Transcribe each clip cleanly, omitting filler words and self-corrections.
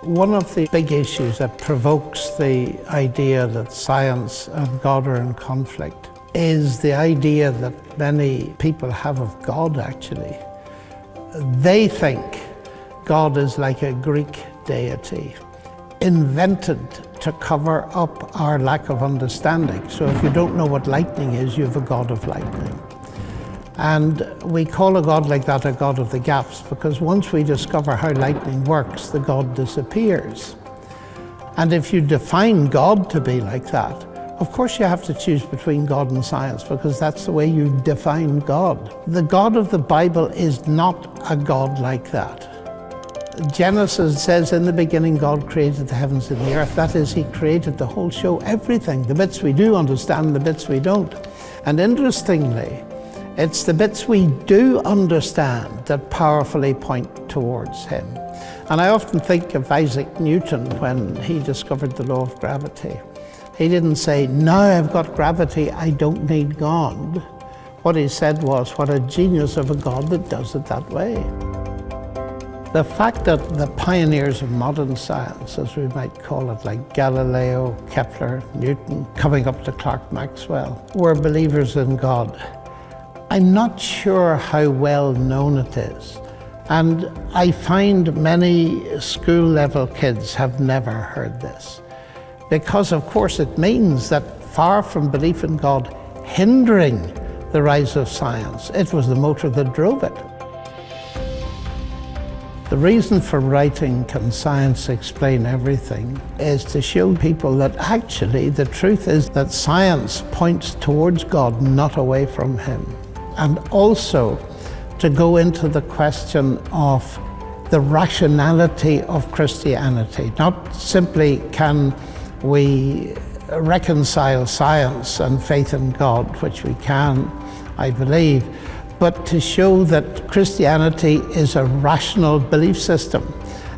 One of the big issues that provokes the idea that science and God are in conflict is the idea that many people have of God, actually. They think God is like a Greek deity, invented to cover up our lack of understanding. So if you don't know what lightning is, you have a God of lightning. And we call a God like that a God of the gaps, because once we discover how lightning works, the God disappears. And if you define God to be like that, of course you have to choose between God and science, because that's the way you define God. The God of the Bible is not a God like that. Genesis says, in the beginning God created the heavens and the earth. That is, he created the whole show, everything, the bits we do understand, the bits we don't. And interestingly, it's the bits we do understand that powerfully point towards him. And I often think of Isaac Newton when he discovered the law of gravity. He didn't say, now I've got gravity, I don't need God. What he said was, what a genius of a God that does it that way. The fact that the pioneers of modern science, as we might call it, like Galileo, Kepler, Newton, coming up to Clerk Maxwell, were believers in God, I'm not sure how well known it is. And I find many school-level kids have never heard this. Because, of course, it means that far from belief in God hindering the rise of science, it was the motor that drove it. The reason for writing Can Science Explain Everything is to show people that actually the truth is that science points towards God, not away from him. And also to go into the question of the rationality of Christianity. Not simply can we reconcile science and faith in God, which we can, I believe, but to show that Christianity is a rational belief system.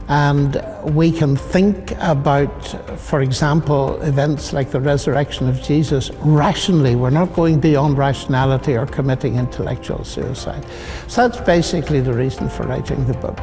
And we can think about, for example, events like the resurrection of Jesus rationally. We're not going beyond rationality or committing intellectual suicide. So that's basically the reason for writing the book.